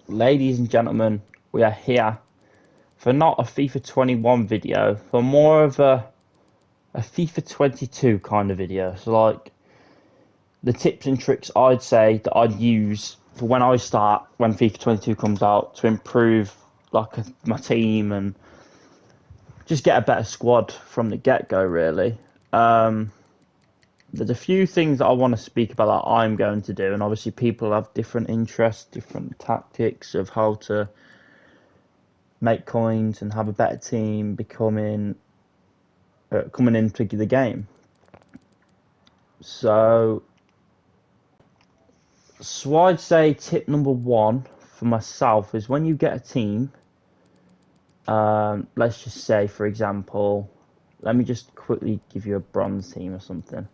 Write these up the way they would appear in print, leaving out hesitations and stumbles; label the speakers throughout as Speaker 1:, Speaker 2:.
Speaker 1: Ladies and gentlemen, we are here for not a FIFA 21 video, for more of a FIFA 22 kind of video. So, like, the tips and tricks I'd say that I'd use for when I start, when FIFA 22 comes out, to improve, like, my team and just get a better squad from the get-go, really. There's a few things that I want to speak about that I'm going to do, and obviously people have different interests, different tactics of how to make coins and have a better team coming into the game. So, I'd say tip number one for myself is when you get a team. Let's just say, for example, let me just quickly give you a bronze team or something.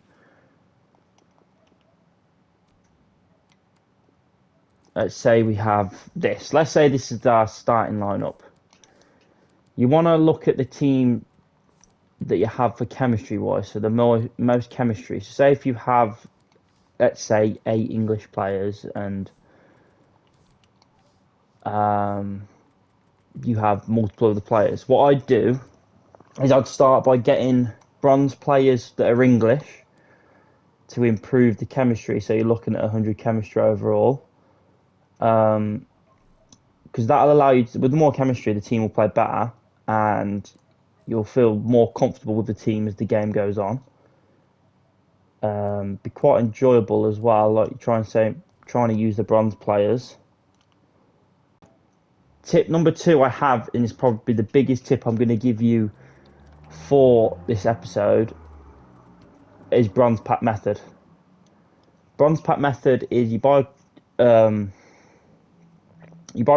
Speaker 1: Let's say we have this. Let's say this is our starting lineup. You want to look at the team that you have for chemistry wise, so the most chemistry. So say if you have, let's say, 8 English players and you have multiple other players. What I'd do is I'd start by getting bronze players that are English to improve the chemistry. So you're looking at 100 chemistry overall. Because that'll allow you to, with more chemistry, the team will play better and you'll feel more comfortable with the team as the game goes on. Be quite enjoyable as well, like trying to use the bronze players. Tip number two I have, and it's probably the biggest tip I'm going to give you for this episode, is bronze pack method. Bronze pack method is you buy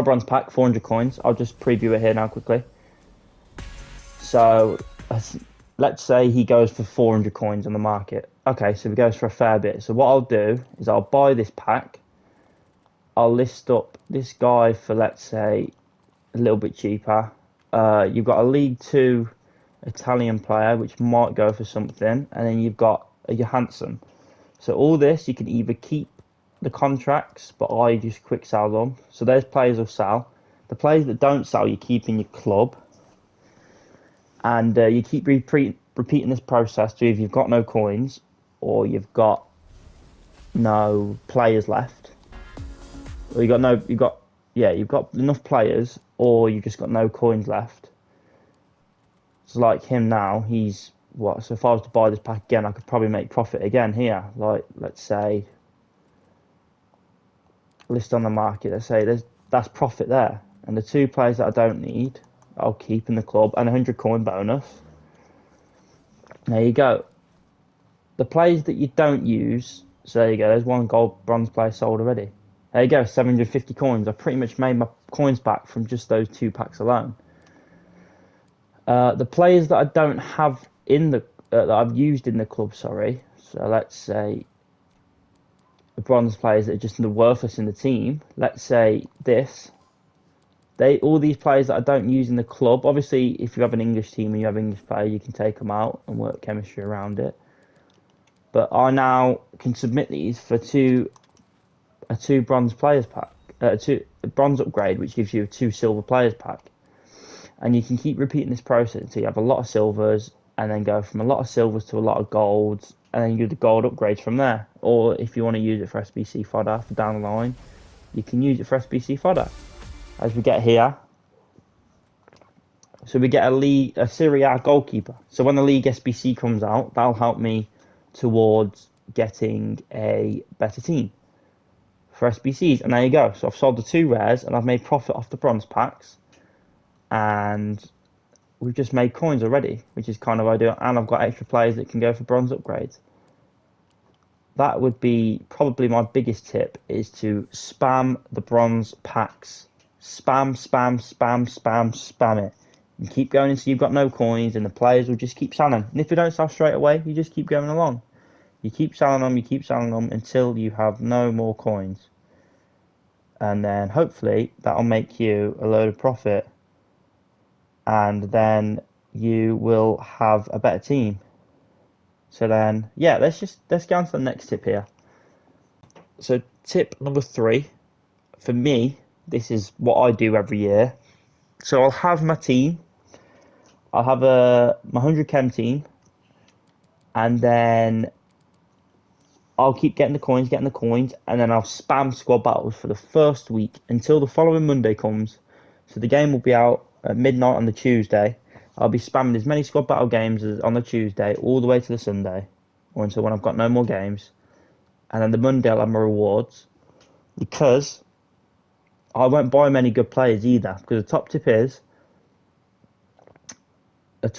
Speaker 1: bronze pack 400 coins. I'll just preview it here now quickly. So let's say he goes for 400 coins on the market. Okay, so he goes for a fair bit. So what I'll do is I'll buy this pack. I'll list up this guy for, let's say, a little bit cheaper. You've got a League 2 Italian player, which might go for something. And then you've got a Johansson. So all this, you can either keep the contracts, but I just quick sell them. So those players will sell. The players that don't sell, you keep in your club. And you keep repeating this process to if you've got no coins or you've got no players left. Or you've got enough players or you've just got no coins left. So like him now, he's what? So if I was to buy this pack again, I could probably make profit again here. Like, let's say, list on the market. Let's say that's profit there. And the two players that I don't need, I'll keep in the club and a 100 coin bonus. There you go. The players that you don't use, so there you go. There's one gold bronze player sold already. There you go, 750 coins. I pretty much made my coins back from just those two packs alone. The players that I don't have in the that I've used in the club, sorry. So let's say the bronze players that are just worthless in the team. Let's say this. All these players that I don't use in the club. Obviously, if you have an English team and you have English players, you can take them out and work chemistry around it. But I now can submit these for a two bronze players pack, a bronze upgrade, which gives you a 2 silver players pack. And you can keep repeating this process until you have a lot of silvers, and then go from a lot of silvers to a lot of golds, and then you do the gold upgrades from there. Or if you want to use it for SBC fodder for down the line, you can use it for SBC fodder. As we get here, so we get a Serie A goalkeeper. So when the League SBC comes out, that'll help me towards getting a better team for SBCs. And there you go. So I've sold the 2 rares and I've made profit off the bronze packs. And we've just made coins already, which is kind of ideal. And I've got extra players that can go for bronze upgrades. That would be probably my biggest tip, is to spam the bronze packs. Spam, spam, spam, spam, spam it. You keep going until you've got no coins, and the players will just keep selling. And if they don't sell straight away, you just keep going along. You keep selling them until you have no more coins. And then hopefully that'll make you a load of profit. And then you will have a better team. So then, yeah, let's get on to the next tip here. So tip number 3 for me this is what I do every year. So I'll have my team. I'll have my 100 chem team, and then I'll keep getting the coins, and then I'll spam squad battles for the first week until the following Monday comes. So the game will be out at midnight on the Tuesday. I'll be spamming as many squad battle games as on the Tuesday all the way to the Sunday, or until when I've got no more games. And then the Monday I'll have my rewards, because I won't buy many good players either. Because the top tip is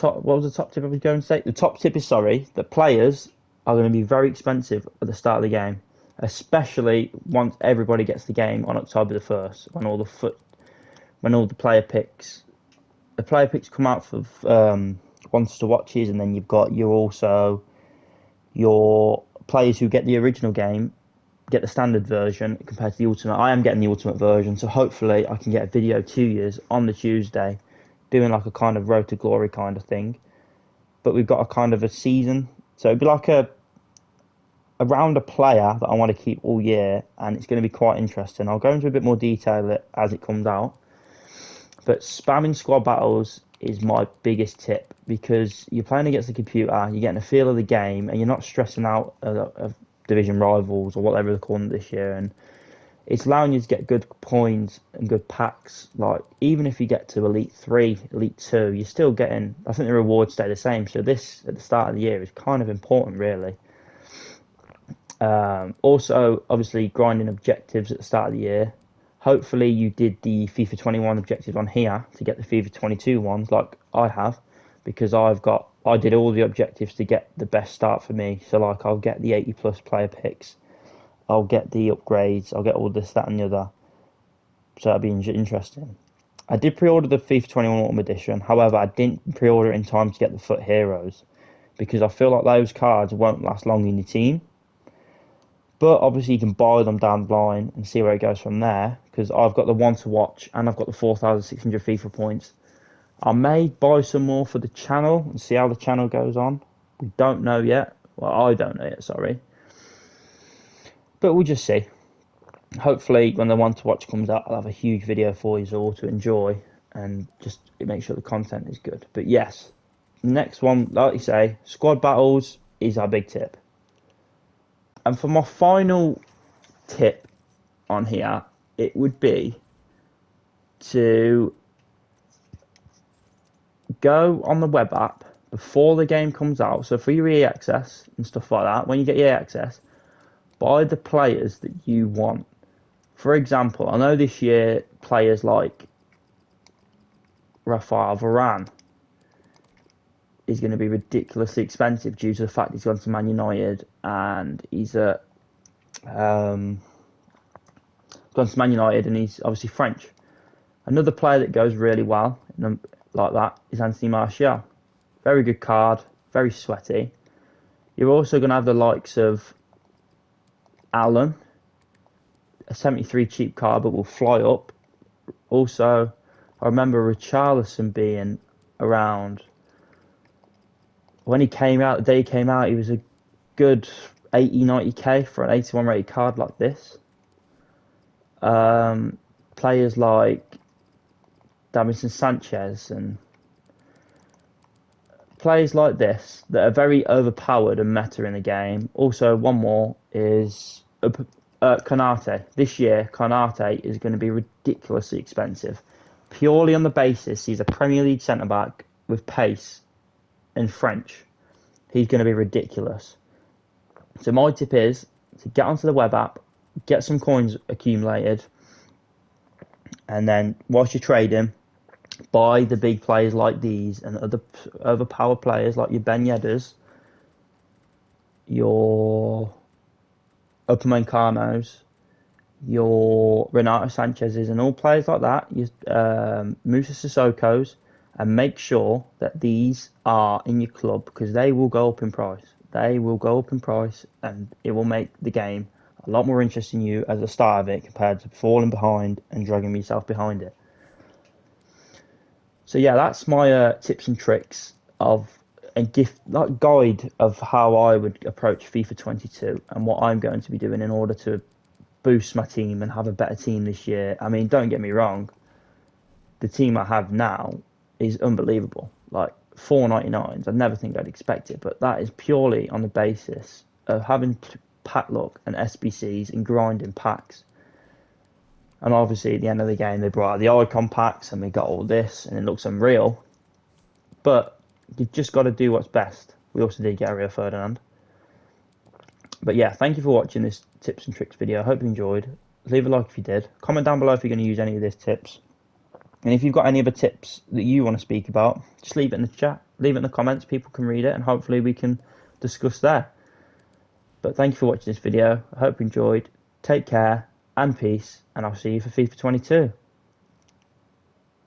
Speaker 1: what was the top tip I was going to say? The top tip is, sorry, that players are going to be very expensive at the start of the game, especially once everybody gets the game on October the 1st, when all the player picks come out for wants to watches, and then you've got your players who get the original game get the standard version compared to the ultimate. I am getting the ultimate version, so hopefully I can get a video to you on the Tuesday, doing like a kind of road to glory kind of thing. But we've got a kind of a season, so it'd be like around a player that I want to keep all year, and it's going to be quite interesting. I'll go into a bit more detail as it comes out. But spamming squad battles is my biggest tip, because you're playing against the computer, you're getting a feel of the game, and you're not stressing out of division rivals or whatever they're calling it this year. And it's allowing you to get good coins and good packs. Like, even if you get to Elite 3, Elite 2, you're still getting, I think the rewards stay the same. So this, at the start of the year, is kind of important, really. Also, obviously, grinding objectives at the start of the year. Hopefully you did the FIFA 21 objectives on here to get the FIFA 22 ones, like I have, because I did all the objectives to get the best start for me. So like, I'll get the 80 plus player picks, I'll get the upgrades, I'll get all this, that, and the other. So that'll be interesting. I did pre-order the FIFA 21 Autumn Edition. However, I didn't pre-order it in time to get the FUT Heroes, because I feel like those cards won't last long in your team. But obviously you can buy them down the line and see where it goes from there, because I've got the one to watch and I've got the 4,600 FIFA points. I may buy some more for the channel and see how the channel goes on. We don't know yet. Well, I don't know yet, sorry. But we'll just see. Hopefully when the one to watch comes out, I'll have a huge video for you all to enjoy, and just make sure the content is good. But yes, next one, like you say, squad battles is our big tip. And for my final tip on here, it would be to go on the web app before the game comes out. So for your EA access and stuff like that, when you get EA access, buy the players that you want. For example, I know this year players like Rafael Varane is going to be ridiculously expensive due to the fact he's gone to Man United, and he's gone to Man United, and he's obviously French. Another player that goes really well like that is Anthony Martial. Very good card, very sweaty. You're also going to have the likes of Allen, a 73 cheap card, but will fly up. Also, I remember Richarlison being around when he came out. The day he came out, he was a good 80, 90k for an 81 rated card like this. Players like Davinson Sanchez and players like this that are very overpowered and meta in the game. Also, one more is Konate. This year, Konate is going to be ridiculously expensive, purely on the basis he's a Premier League centre-back with pace and French. He's going to be ridiculous. So my tip is to get onto the web app, get some coins accumulated, and then whilst you're trading, buy the big players like these and other overpowered players like your Ben Yedders, your Upamecano's, your Renato Sanchez's, and all players like that, your Musa Sissoko's, and make sure that these are in your club, because they will go up in price. They will go up in price, and it will make the game a lot more interesting to you at the start of it compared to falling behind and dragging yourself behind it. So yeah, that's my tips and tricks of and guide of how I would approach FIFA 22 and what I'm going to be doing in order to boost my team and have a better team this year. I mean, don't get me wrong, the team I have now is unbelievable. Like 499s, I never think I'd expect it, but that is purely on the basis of having pack luck and SBCs and grinding packs. And obviously, at the end of the game, they brought out the icon packs and we got all this, and it looks unreal. But you've just got to do what's best. We also did get a Rio Ferdinand. But yeah, thank you for watching this tips and tricks video. I hope you enjoyed. Leave a like if you did. Comment down below if you're going to use any of these tips. And if you've got any other tips that you want to speak about, just leave it in the chat. Leave it in the comments. People can read it and hopefully we can discuss there. But thank you for watching this video. I hope you enjoyed. Take care and peace. And I'll see you for FIFA 22.